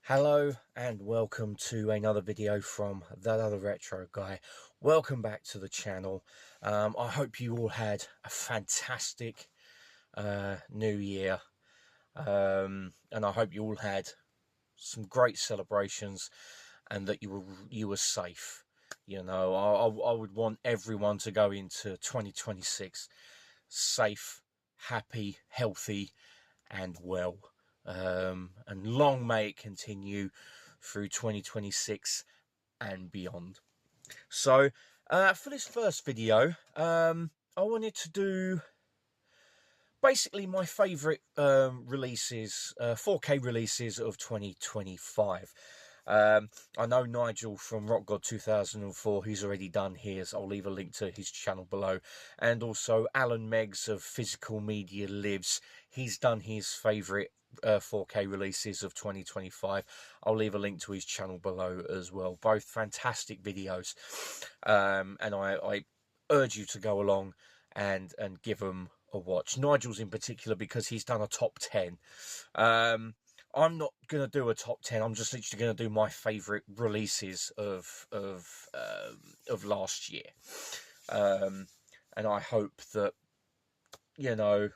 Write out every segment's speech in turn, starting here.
Hello and welcome to another video from That Other Retro Guy. Welcome back to the channel. I hope you all had a fantastic new year, and I hope you all had some great celebrations and that you were safe. You know, I would want everyone to go into 2026 safe, happy, healthy, and well. And long may it continue through 2026 and beyond. So, for this first video, I wanted to do basically my favourite releases, 4K releases of 2025. I know Nigel from Rock God 2004, he's already done his. I'll leave a link to his channel below. And also Alan Meggs of Physical Media Lives, he's done his favourite 4K releases of 2025. I'll leave a link to his channel below as well. Both fantastic videos, and I urge you to go along and give them a watch. Nigel's in particular because he's done a top 10. I'm not going to do a top 10. I'm just literally going to do my favourite releases of last year. And I hope that, you know,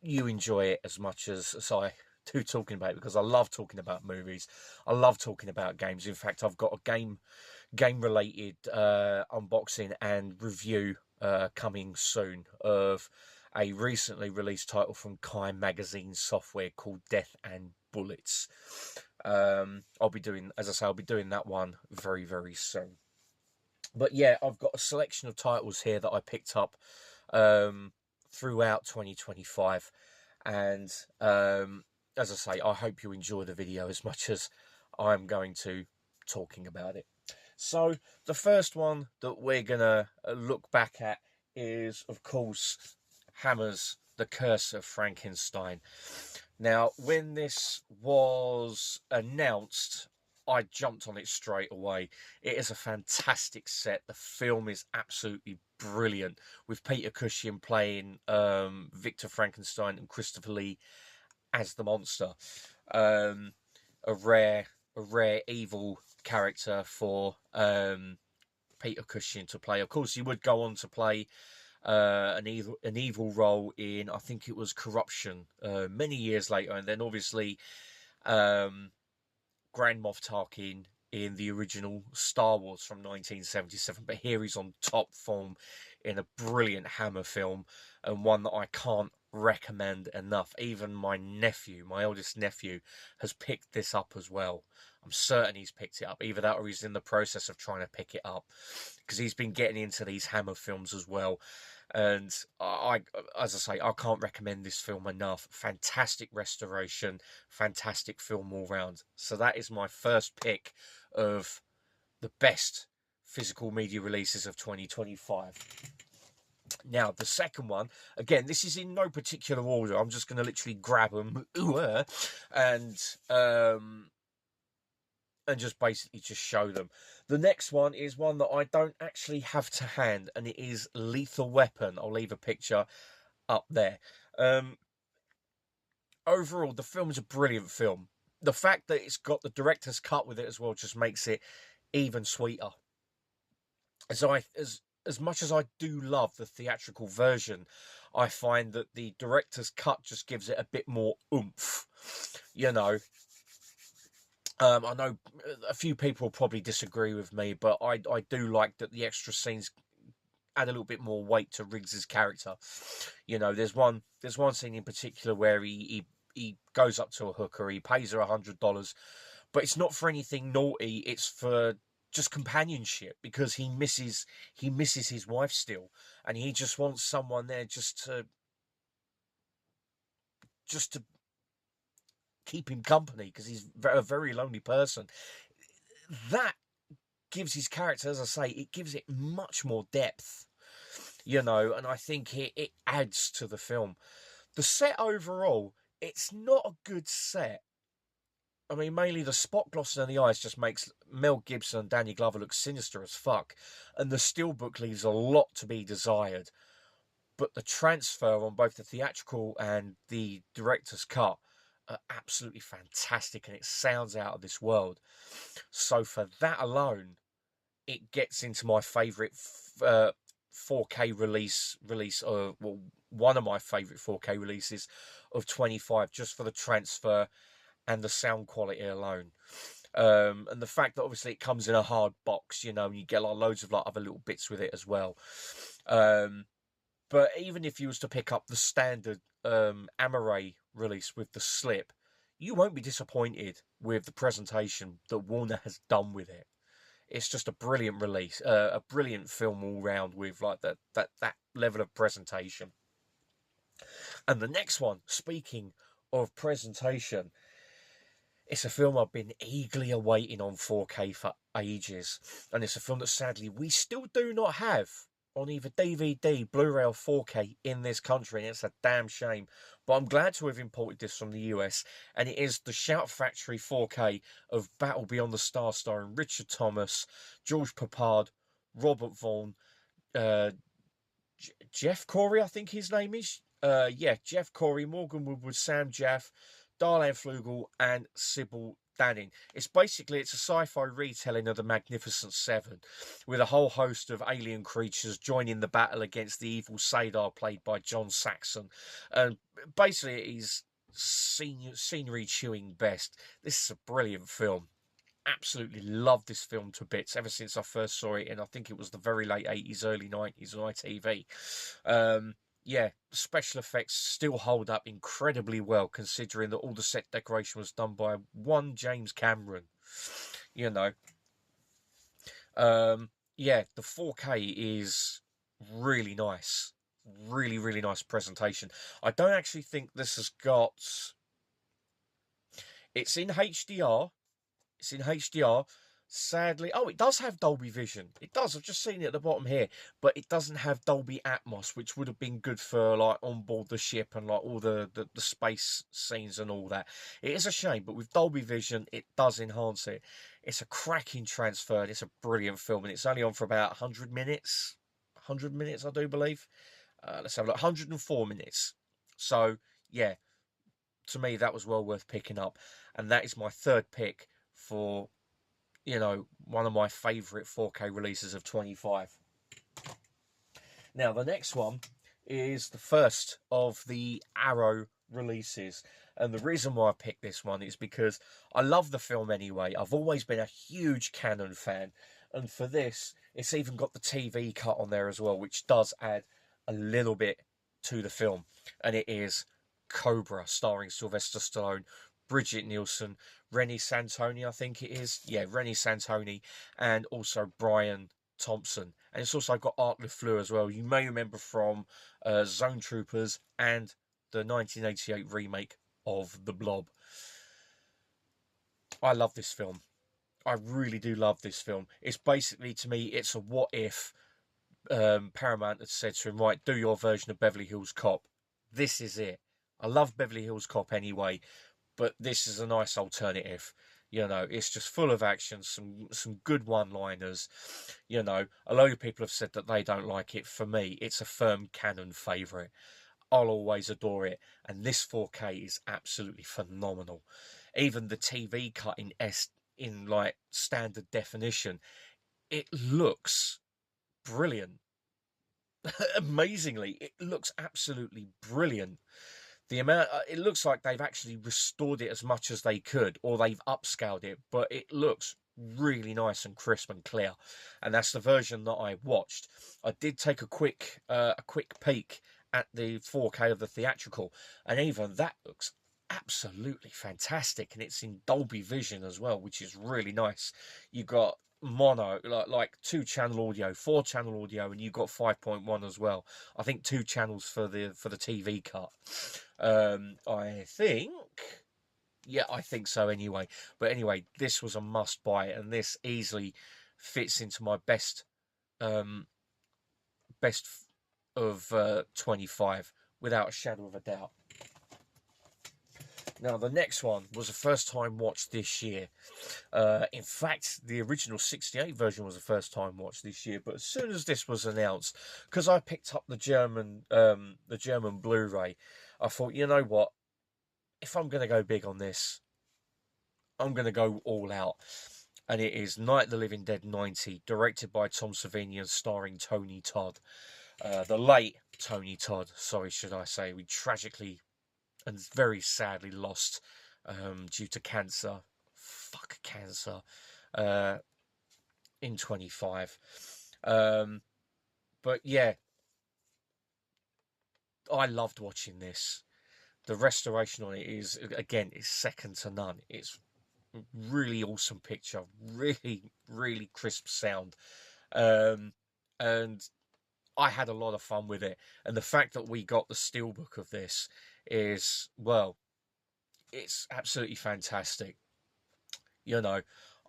you enjoy it as much as I do talking about it, because I love talking about movies. I love talking about games. In fact, I've got a game related unboxing and review coming soon of a recently released title from Kai Magazine Software called Death and Bullets. I'll be doing, as I say, I'll be doing that one very, very soon. But yeah, I've got a selection of titles here that I picked up throughout 2025, and as I say, I hope you enjoy the video as much as I'm going to talking about it. So the first one that we're gonna look back at is, of course, Hammer's The Curse of Frankenstein. Now, when this was announced, I jumped on it straight away. It is a fantastic set. The film is absolutely brilliant, with Peter Cushing playing Victor Frankenstein and Christopher Lee as the monster. A rare evil character for Peter Cushing to play. Of course, he would go on to play an evil role in, I think it was Corruption, many years later, and then obviously Grand Moff Tarkin in the original Star Wars from 1977. But here he's on top form in a brilliant Hammer film, and one that I can't recommend enough. Even my eldest nephew, has picked this up as well. I'm certain he's picked it up. Either that or he's in the process of trying to pick it up, because he's been getting into these Hammer films as well. And as I say, I can't recommend this film enough. Fantastic restoration, fantastic film all round. So that is my first pick of the best physical media releases of 2025. Now, the second one, again, this is in no particular order. I'm just going to literally grab them and just basically just show them. The next one is one that I don't actually have to hand, and it is Lethal Weapon. I'll leave a picture up there. Overall, the film is a brilliant film. The fact that it's got the director's cut with it as well just makes it even sweeter. As much as I do love the theatrical version, I find that the director's cut just gives it a bit more oomph. You know, I know a few people will probably disagree with me, but I do like that the extra scenes add a little bit more weight to Riggs's character. You know, there's one scene in particular where he goes up to a hooker, he pays her $100, but it's not for anything naughty, it's for just companionship, because he misses his wife still, and he just wants someone there just to keep him company, because he's a very lonely person. That gives his character, as I say, it gives it much more depth, you know, and I think it adds to the film. The set overall, it's not a good set. I mean, mainly the spot glossing on the eyes just makes Mel Gibson and Danny Glover look sinister as fuck, and the steelbook leaves a lot to be desired. But the transfer on both the theatrical and the director's cut are absolutely fantastic, and it sounds out of this world. So for that alone, it gets into my favourite 4K release, or well, one of my favourite 4K releases of 25, just for the transfer and the sound quality alone. And the fact that obviously it comes in a hard box, you know, and you get like loads of like other little bits with it as well. But even if you was to pick up the standard Amaray release with the slip, you won't be disappointed with the presentation that Warner has done with it. It's just a brilliant release, a brilliant film all round with like that level of presentation. And the next one, speaking of presentation, it's a film I've been eagerly awaiting on 4K for ages, and it's a film that sadly we still do not have on either DVD, Blu-ray or 4K in this country, and it's a damn shame. But I'm glad to have imported this from the US, and it is the Shout Factory 4K of Battle Beyond the Stars, starring Richard Thomas, George Papard, Robert Vaughn, Jeff Corey, I think his name is. Yeah, Jeff Corey, Morgan Woodward, Sam Jaff, Darlene Flugel, and Sybil Danning. It's a sci-fi retelling of the Magnificent Seven, with a whole host of alien creatures joining the battle against the evil Sadar, played by John Saxon. And basically, it is scenery chewing best. This is a brilliant film. Absolutely love this film to bits ever since I first saw it, and I think it was the very late 80s, early 90s on ITV. Yeah, the special effects still hold up incredibly well, considering that all the set decoration was done by one James Cameron. You know, yeah, the 4K is really nice, really nice presentation. I don't actually think this has got. It's in HDR. It's in HDR. Sadly, oh, it does have Dolby Vision. It does. I've just seen it at the bottom here, but it doesn't have Dolby Atmos, which would have been good for like on board the ship and like all the space scenes and all that. It is a shame, but with Dolby Vision, it does enhance it. It's a cracking transfer. And it's a brilliant film, and it's only on for about 100 minutes. 100 minutes, I do believe. Let's have a look. 104 minutes. So yeah, to me that was well worth picking up, and that is my third pick for, you know, one of my favourite 4K releases of 25. Now, the next one is the first of the Arrow releases. And the reason why I picked this one is because I love the film anyway. I've always been a huge Cannon fan. And for this, it's even got the TV cut on there as well, which does add a little bit to the film. And it is Cobra, starring Sylvester Stallone, Bridget Nielsen, Rennie Santoni, I think it is. Yeah, Rennie Santoni, and also Brian Thompson. And it's also got Art LeFleur as well. You may remember from Zone Troopers and the 1988 remake of The Blob. I love this film. I really do love this film. It's basically, to me, it's a what if Paramount had said to him, right, do your version of Beverly Hills Cop. This is it. I love Beverly Hills Cop anyway, but this is a nice alternative. You know, it's just full of action, some good one-liners. You know, a load of people have said that they don't like it. For me, it's a firm Canon favourite. I'll always adore it. And this 4K is absolutely phenomenal. Even the TV cut in like standard definition, it looks brilliant. Amazingly, it looks absolutely brilliant. The amount, it looks like they've actually restored it as much as they could, or they've upscaled it, but it looks really nice and crisp and clear. And that's the version that I watched. I did take a quick peek at the 4K of the theatrical, and even that looks absolutely fantastic. And it's in Dolby Vision as well, which is really nice. You got mono, like 2-channel audio, 4-channel audio, and you got 5.1 as well. I think 2 channels for the TV cut. I think, yeah, I think so anyway. But anyway, this was a must buy, and this easily fits into my best of 25 without a shadow of a doubt. Now, the next one was a first time watch this year. In fact, the original 68 version was a first time watch this year. But as soon as this was announced, because I picked up the German Blu-ray, I thought, you know what? if I'm going to go big on this, I'm going to go all out. And it is Night of the Living Dead 90, directed by Tom Savini and starring Tony Todd. The late Tony Todd, sorry, should I say. We tragically and very sadly lost due to cancer. Fuck cancer. In 25. But yeah, I loved watching this. The restoration on it is, again, it's second to none. It's really awesome picture, really crisp sound, and I had a lot of fun with it. And the fact that we got the steelbook of this is, well, it's absolutely fantastic. You know,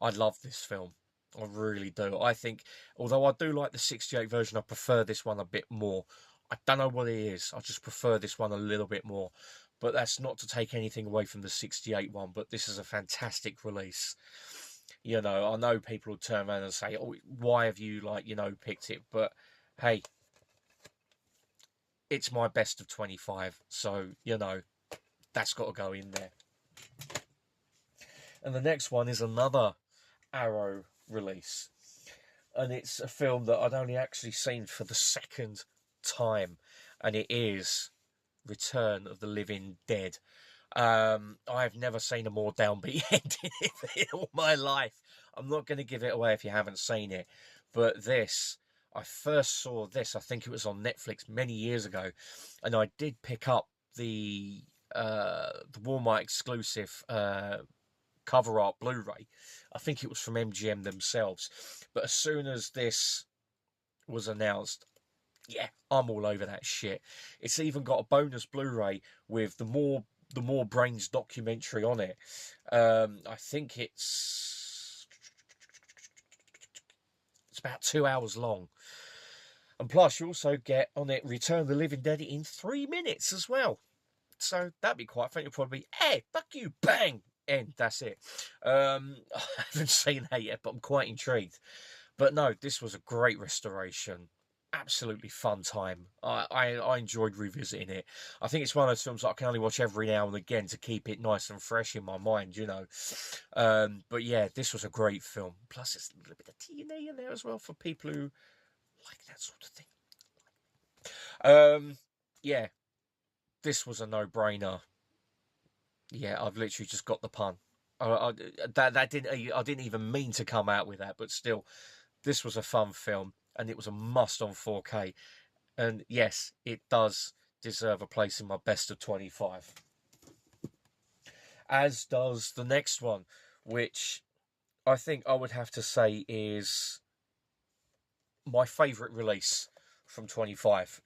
I love this film. I really do. I think, although I do like the 68 version, I prefer this one a bit more. I don't know what it is. I just prefer this one a little bit more. But that's not to take anything away from the 68 one. But this is a fantastic release. You know, I know people will turn around and say, oh, why have you, like, you know, picked it? But, hey, it's my best of 25. So, you know, that's got to go in there. And the next one is another Arrow release. And it's a film that I'd only actually seen for the second time. And it is Return of the Living Dead. I've never seen a more downbeat ending in all my life. I'm not going to give it away if you haven't seen it. But this, I first saw this, I think it was on Netflix many years ago. And I did pick up the Walmart exclusive cover art Blu-ray. I think it was from MGM themselves. But as soon as this was announced, yeah, I'm all over that shit. It's even got a bonus Blu-ray with the More Brains documentary on it. I think it's about 2 hours long. And plus, you also get on it Return of the Living Dead in 3 minutes as well. So that'd be quite fun. It'll probably be, hey, fuck you, bang, end. That's it. I haven't seen that yet, but I'm quite intrigued. But no, this was a great restoration. Absolutely fun time. I enjoyed revisiting it. I think it's one of those films that I can only watch every now and again to keep it nice and fresh in my mind, you know. But yeah, this was a great film. Plus, it's a little bit of TNA in there as well for people who like that sort of thing. Yeah, this was a no-brainer. Yeah, I've literally just got the pun. I didn't even mean to come out with that, but still, this was a fun film. And it was a must on 4K. And yes, it does deserve a place in my best of 25. As does the next one, which I think I would have to say is my favourite release from 25.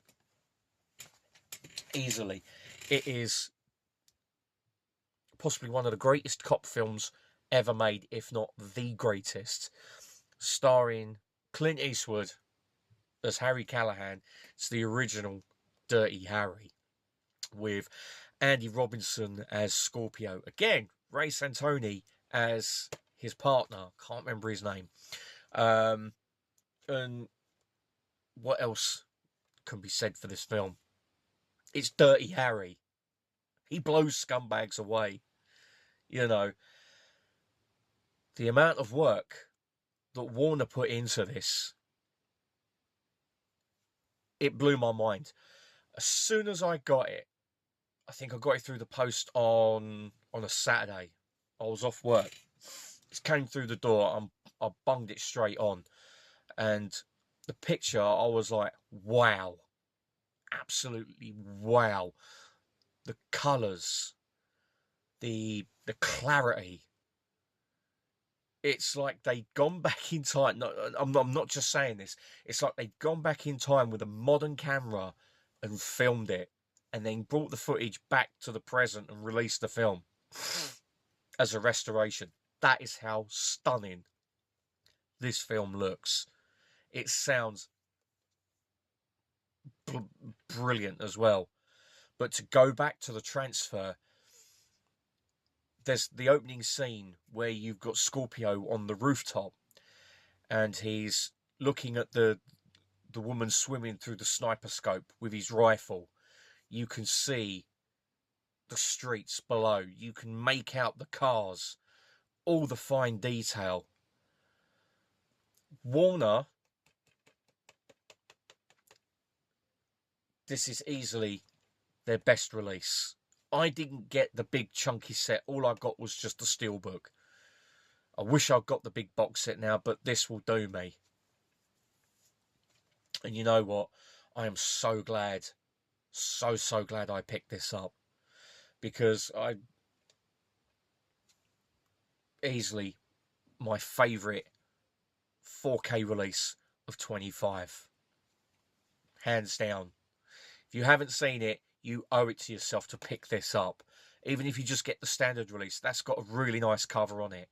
Easily. It is possibly one of the greatest cop films ever made, if not the greatest. Starring Clint Eastwood as Harry Callahan. It's the original Dirty Harry, with Andy Robinson as Scorpio. Again, Ray Santoni as his partner. Can't remember his name. And what else can be said for this film? It's Dirty Harry. He blows scumbags away. You know, the amount of work that Warner put into this, it blew my mind. As soon as I got it, I think I got it through the post on a Saturday. I was off work. It came through the door. I bunged it straight on. And the picture, I was like, wow. Absolutely wow. The colours. The clarity. It's like they'd gone back in time. No, I'm not just saying this. It's like they'd gone back in time with a modern camera and filmed it, and then brought the footage back to the present and released the film as a restoration. That is how stunning this film looks. It sounds brilliant as well. But to go back to the transfer, there's the opening scene where you've got Scorpio on the rooftop, and he's looking at the woman swimming through the sniper scope with his rifle. You can see the streets below. You can make out the cars, all the fine detail. Warner, this is easily their best release. I didn't get the big chunky set. All I got was just the steelbook. I wish I'd got the big box set now, but this will do me. And you know what? I am so glad, so glad I picked this up, because I easily my favourite 4K release of 25. Hands down. If you haven't seen it, you owe it to yourself to pick this up. Even if you just get the standard release, that's got a really nice cover on it.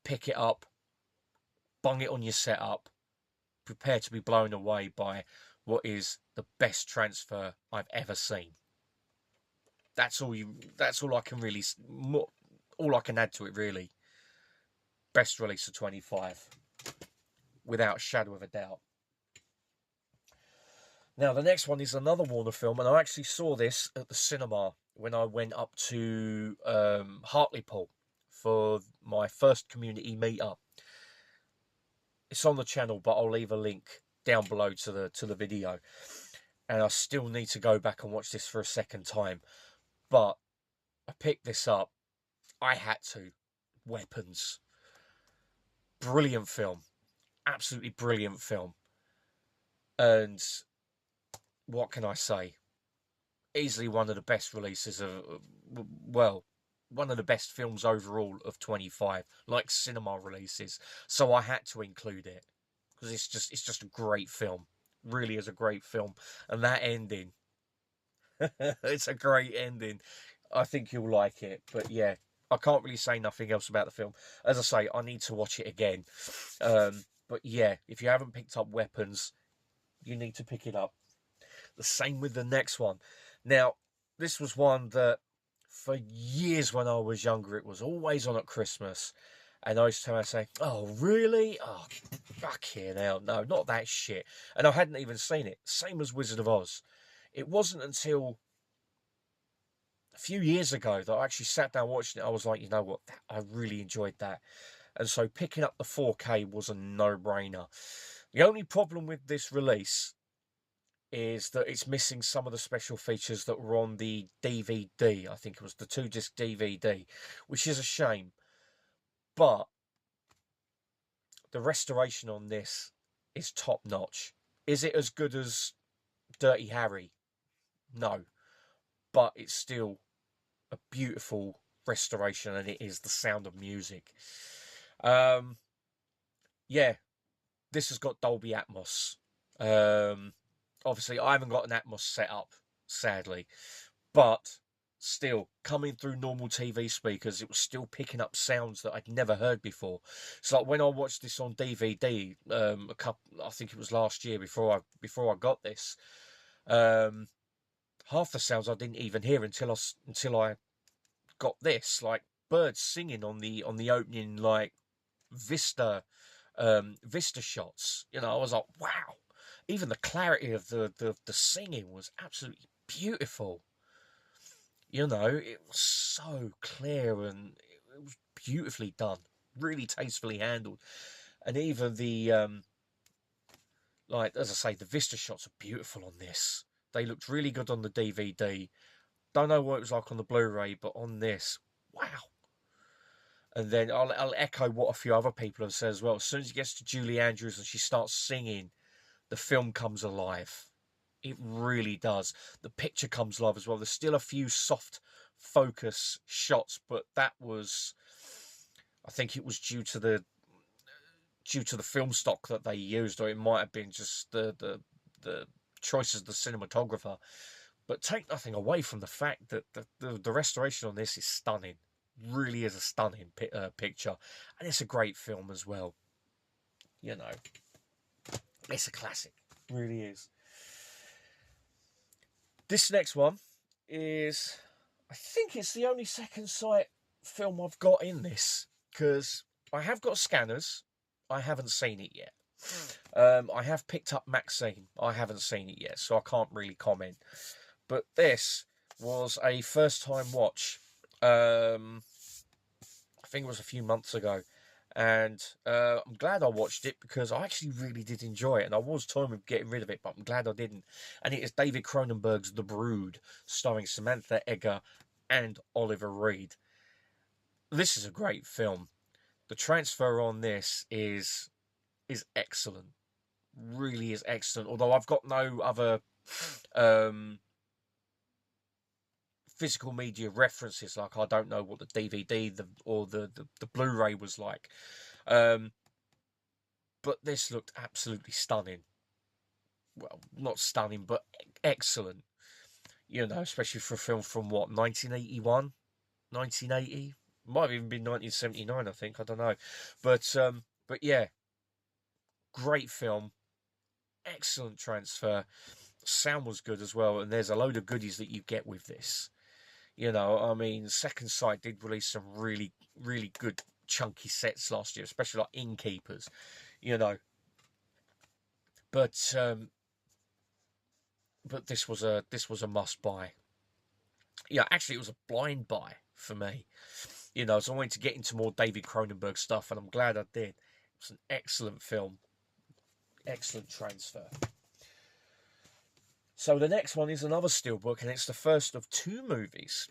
Pick it up, bung it on your setup, prepare to be blown away by what is the best transfer I've ever seen. That's all I can really, all I can add to it really. Best release of 25, without a shadow of a doubt. Now the next one is another Warner film, and I actually saw this at the cinema when I went up to Hartlepool for my first community meetup. It's on the channel, but I'll leave a link down below to the video. And I still need to go back and watch this for a second time. But I picked this up. I had to. Weapons. Brilliant film. Absolutely brilliant film. And what can I say? Easily one of the best releases of, well, one of the best films overall of 25, like cinema releases. So I had to include it because it's just a great film. Really is a great film. And that ending, it's a great ending. I think you'll like it. But yeah, I can't really say nothing else about the film. As I say, I need to watch it again. But yeah, if you haven't picked up Weapons, you need to pick it up. The same with the next one. Now, this was one that for years when I was younger, it was always on at Christmas. And I used to say, oh, really? Oh, fucking hell. No, not that shit. And I hadn't even seen it. Same as Wizard of Oz. It wasn't until a few years ago that I actually sat down watching it. I was like, you know what? I really enjoyed that. And so picking up the 4K was a no-brainer. The only problem with this release is that it's missing some of the special features that were on the DVD. I think it was the 2-disc DVD, which is a shame. But the restoration on this is top-notch. Is it as good as Dirty Harry? No. But it's still a beautiful restoration, and it is The Sound of Music. Yeah, this has got Dolby Atmos. Obviously, I haven't got an Atmos set up, sadly. But still, coming through normal TV speakers, it was still picking up sounds that I'd never heard before. So like when I watched this on DVD, I think it was last year before I got this, half the sounds I didn't even hear until I got this, like birds singing on the opening, like vista shots. You know, I was like, wow. Even the clarity of the singing was absolutely beautiful. You know, it was so clear and it was beautifully done, really tastefully handled. And even the like, as I say, the vista shots are beautiful on this. They looked really good on the DVD. Don't know what it was like on the Blu-ray, but on this, wow. And then I'll echo what a few other people have said as well. As soon as it gets to Julie Andrews and she starts singing, the film comes alive. It really does. The picture comes alive as well. There's still a few soft focus shots, but that was, I think it was due to the film stock that they used, or it might have been just the choices of the cinematographer. But take nothing away from the fact that the restoration on this is stunning. Really is a stunning picture, and it's a great film as well. You know, it's a classic. Really is. This next one is, I think it's the only second sight film I've got in this, because I have got Scanners. I haven't seen it yet. I have picked up Maxine. I haven't seen it yet, so I can't really comment. But this, was a first time watch. I think it was a few months ago, and I'm glad I watched it because I actually really did enjoy it, and I was toying with getting rid of it, but I'm glad I didn't. And it is David Cronenberg's The Brood, starring Samantha Eggar and Oliver Reed. This is a great film. The transfer on this is excellent, really is excellent. Although I've got no other um, physical media references, like I don't know what the DVD or the Blu-ray was like. Um, but this looked absolutely stunning. Well, not stunning, but excellent. You know, especially for a film from what, 1981, 1980, might have even been 1979. I think, I don't know, but yeah, great film, excellent transfer. Sound was good as well, and there's a load of goodies that you get with this. You know, I mean, Second Sight did release some really, really good chunky sets last year, especially like Innkeepers. You know, but this was a must buy. Yeah, actually, it was a blind buy for me. You know, so I wanted to get into more David Cronenberg stuff, and I'm glad I did. It was an excellent film, excellent transfer. So the next one is another steelbook, and it's the first of two movies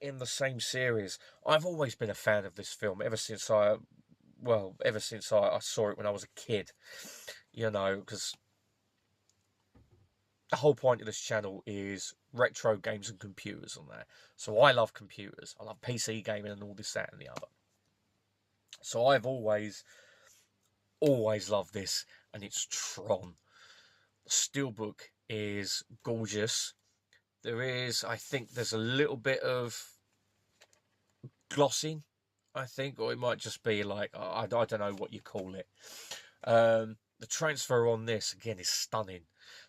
in the same series. I've always been a fan of this film ever since I saw it when I was a kid. You know, because the whole point of this channel is retro games and computers on there. So I love computers. I love PC gaming and all this, that, and the other. So I've always loved this, and it's Tron. The steelbook is gorgeous. I think there's a little bit of glossing, I think, or it might just be like, I don't know what you call it. The transfer on this, again, is stunning.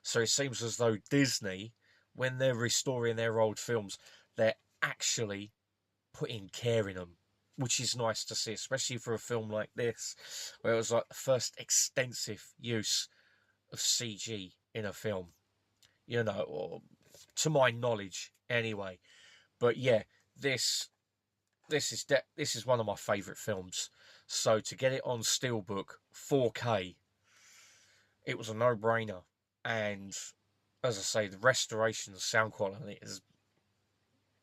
So it seems as though Disney, when they're restoring their old films, they're actually putting care in them, which is nice to see, especially for a film like this, where it was like the first extensive use of CG in a film, you know, or to my knowledge anyway. But yeah, this is one of my favourite films. So to get it on Steelbook 4K, it was a no-brainer. And as I say, the restoration, the sound quality is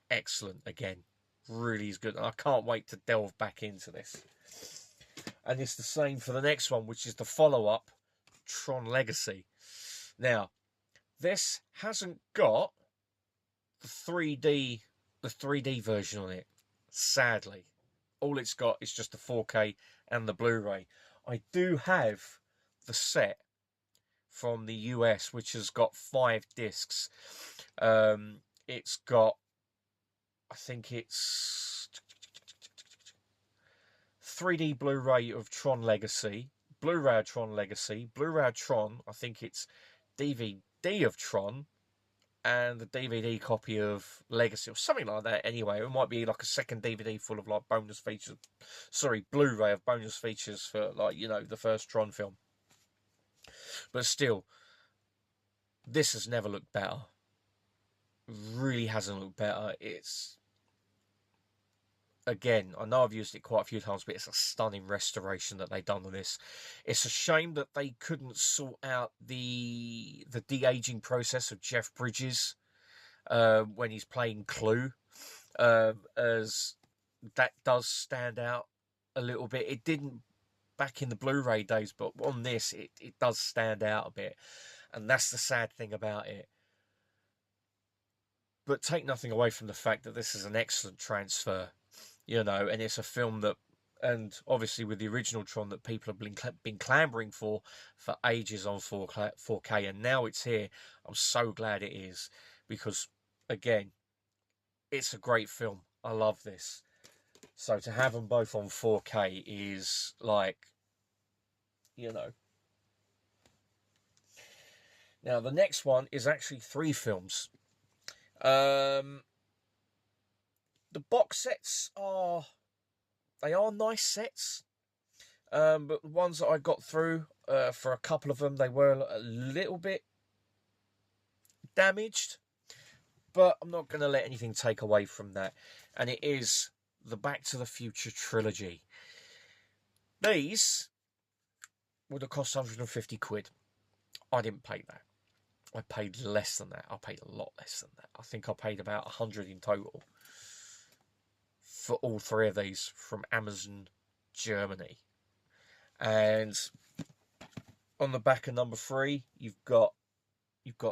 excellent again. Really is good. And I can't wait to delve back into this. And it's the same for the next one, which is the follow-up, Tron Legacy. Now, this hasn't got the 3D version on it, sadly. All it's got is just the 4K and the Blu-ray. I do have the set from the US, which has got 5 discs. It's got, I think it's 3D Blu-ray of Tron Legacy, Blu-ray of Tron Legacy, Blu-ray of Tron, I think it's DVD of Tron, and the DVD copy of Legacy, or something like that anyway. It might be like a second DVD full of like bonus features, Blu-ray of bonus features for, like, you know, the first Tron film. But still, this has never looked better. Really hasn't looked better. It's, again, I know I've used it quite a few times, but it's a stunning restoration that they've done on this. It's a shame that they couldn't sort out the de-aging process of Jeff Bridges when he's playing Clue, as that does stand out a little bit. It didn't back in the Blu-ray days, but on this, it does stand out a bit. And that's the sad thing about it. But take nothing away from the fact that this is an excellent transfer, you know, and it's a film that, and obviously with the original Tron, that people have been clambering for ages on 4K, and now it's here. I'm so glad it is, because, again, it's a great film. I love this. So to have them both on 4K is like, you know. Now, the next one is actually 3 films. The box sets are nice sets, but the ones that I got through, for a couple of them, they were a little bit damaged. but I'm not going to let anything take away from that. And it is the Back to the Future trilogy. These would have cost 150 quid. I didn't pay that. I paid less than that. I paid a lot less than that. I think I paid about 100 in total for all three of these from Amazon Germany. And on the back of number 3, you've got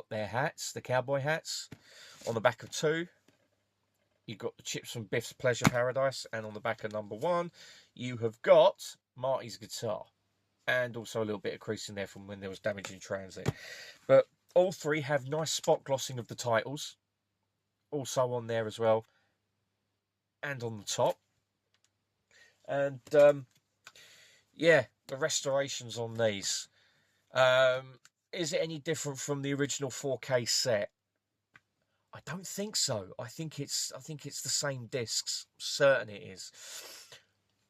their hats, the cowboy hats. On the back of 2, you've got the Chips from Biff's Pleasure Paradise, and on the back of number 1, you have got Marty's guitar, and also a little bit of crease in there from when there was damage in transit. But all 3 have nice spot glossing of the titles, also on there as well, and on the top. And yeah, the restorations on these. Is it any different from the original 4K set? I don't think so. I think it's the same discs. Certain it is.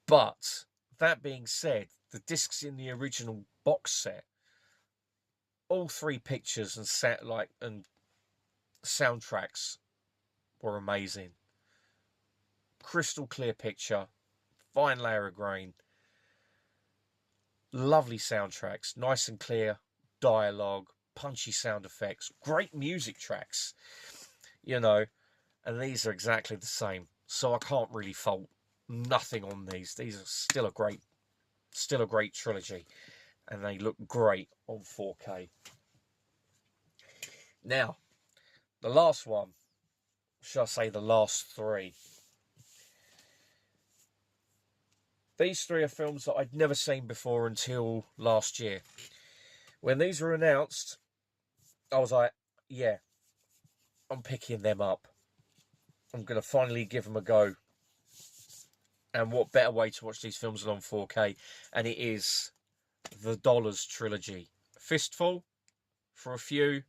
But that being said, the discs in the original box set, all 3 pictures and soundtracks were amazing. Crystal clear picture, fine layer of grain, lovely soundtracks, nice and clear dialogue, punchy sound effects, great music tracks, and these are exactly the same. So I can't really fault nothing on these. These are still a great trilogy, and they look great on 4K. Now, the last one, should I say the last 3? These 3 are films that I'd never seen before until last year. When these were announced, I was like, yeah, I'm picking them up. I'm going to finally give them a go. And what better way to watch these films than on 4K? And it is the Dollars trilogy. Fistful, for a few,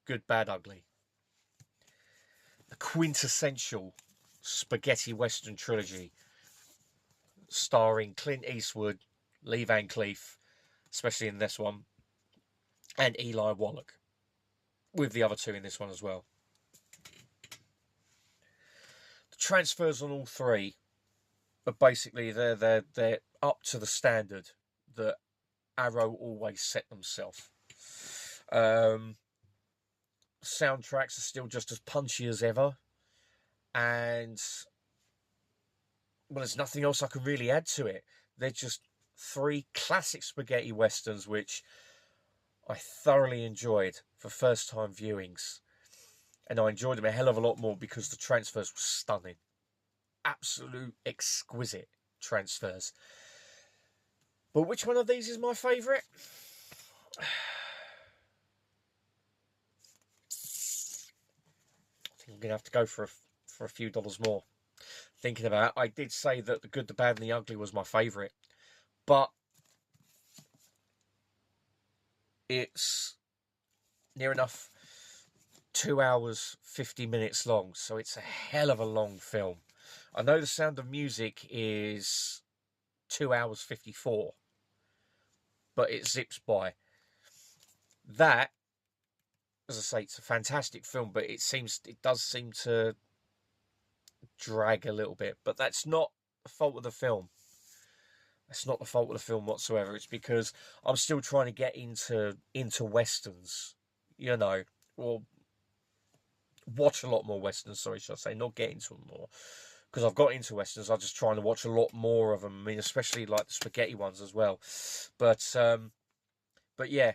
Good, Bad, Ugly. The quintessential spaghetti western trilogy, starring Clint Eastwood, Lee Van Cleef, especially in this one, and Eli Wallach, with the other 2 in this one as well. The transfers on all 3 are basically they're up to the standard that Arrow always set themselves. Soundtracks are still just as punchy as ever, and well, there's nothing else I can really add to it. They're just 3 classic spaghetti westerns which I thoroughly enjoyed for first-time viewings, and I enjoyed them a hell of a lot more because the transfers were stunning. Absolute exquisite transfers. But which one of these is my favourite? I think I'm going to have to go for a few dollars more. Thinking about it, I did say that The Good, the Bad and the Ugly was my favourite, but it's near enough 2 hours 50 minutes long, so it's a hell of a long film. I know The Sound of Music is 2 hours 54, but it zips by. That, as I say, it's a fantastic film, but it does seem to drag a little bit. But that's not the fault of the film. That's not the fault of the film whatsoever. It's because I'm still trying to get into westerns, or watch a lot more westerns. Sorry, should I say, not get into them more. Because I've got into westerns, I'm just trying to watch a lot more of them. I mean, especially like the spaghetti ones as well. But yeah,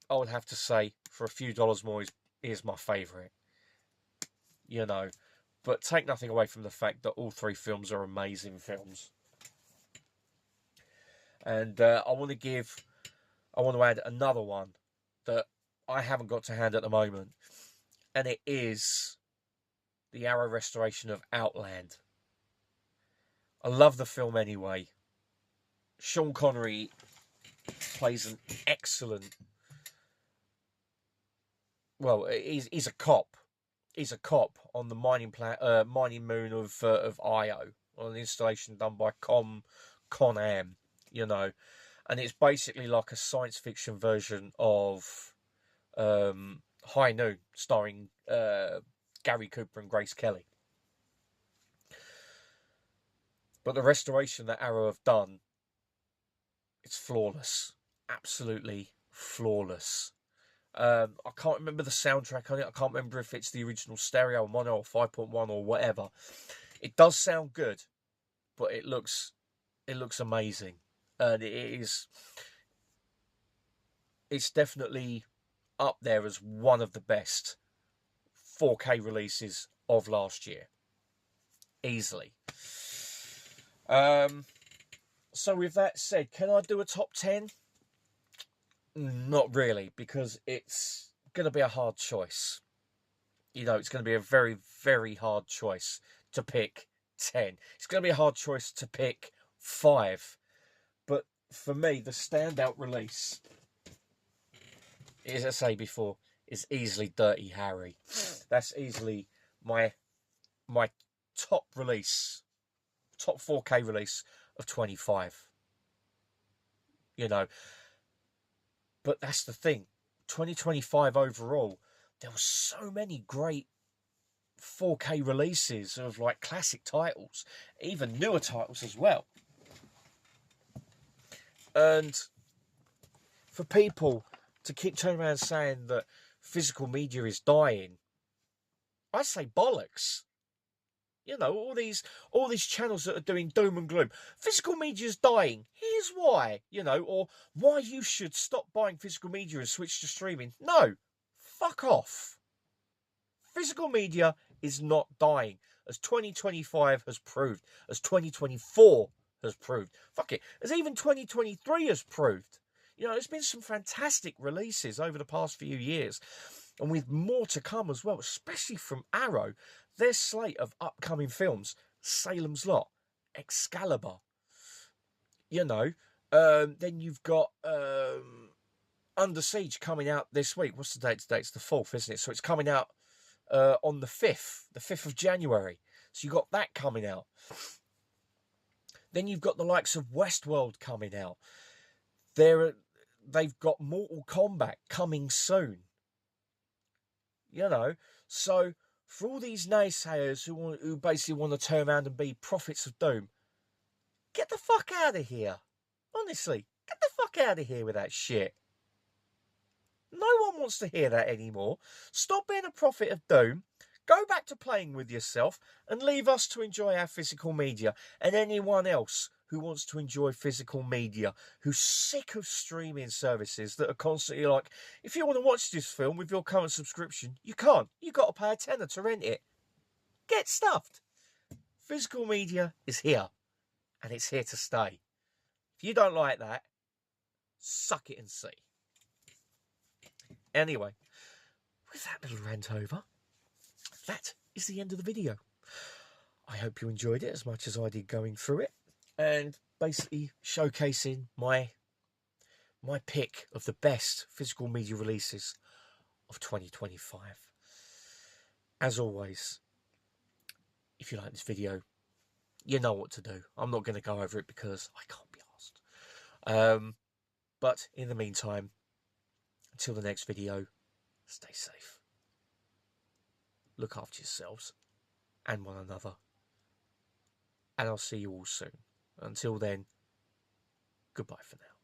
I would have to say for a few dollars more is my favourite. But take nothing away from the fact that all 3 films are amazing films. And I want to add another one that I haven't got to hand at the moment, and it is the Arrow restoration of Outland. I love the film anyway. Sean Connery plays an excellent... Well, he's a cop. He's a cop on the mining moon of Io, on an installation done by Con Am, and it's basically like a science fiction version of High Noon, starring Gary Cooper and Grace Kelly. But the restoration that Arrow have done, it's flawless. Absolutely flawless. I can't remember the soundtrack on it. I can't remember if it's the original stereo mono or 5.1 or whatever. It does sound good, but it looks amazing. And it's definitely up there as one of the best 4K releases of last year. Easily. So with that said, can I do a top 10? Not really, because it's going to be a hard choice. You know, it's going to be a very, very hard choice to pick 10. It's going to be a hard choice to pick 5. But for me, the standout release, as I say before, is easily Dirty Harry. That's easily my top release, top 4K release of 25. You know, but that's the thing. 2025 overall, there were so many great 4K releases of like classic titles, even newer titles as well. And for people to keep turning around saying that physical media is dying, I say bollocks. You know, all these channels that are doing doom and gloom. Physical media is dying. Here's why, you know, or why you should stop buying physical media and switch to streaming. No, fuck off. Physical media is not dying, as 2025 has proved, as 2024 has proved. Fuck it, as even 2023 has proved. You know, there's been some fantastic releases over the past few years, and with more to come as well, especially from Arrow. Their slate of upcoming films, Salem's Lot, Excalibur, you know, then you've got Under Siege coming out this week. What's the date today? It's the 4th, isn't it? So it's coming out on the 5th of January. So you've got that coming out. Then you've got the likes of Westworld coming out. They've got Mortal Kombat coming soon. You know, so for all these naysayers who basically want to turn around and be prophets of doom, get the fuck out of here. Honestly, get the fuck out of here with that shit. No one wants to hear that anymore. Stop being a prophet of doom. Go back to playing with yourself and leave us to enjoy our physical media. And anyone else who wants to enjoy physical media, who's sick of streaming services that are constantly like, if you want to watch this film with your current subscription, you can't. You've got to pay a tenner to rent it. Get stuffed. Physical media is here, and it's here to stay. If you don't like that, suck it and see. Anyway, with that little rant over, that is the end of the video. I hope you enjoyed it as much as I did going through it, and basically showcasing my pick of the best physical media releases of 2025. As always, if you like this video, you know what to do. I'm not going to go over it because I can't be asked. But in the meantime, until the next video, stay safe. Look after yourselves and one another. And I'll see you all soon. Until then, goodbye for now.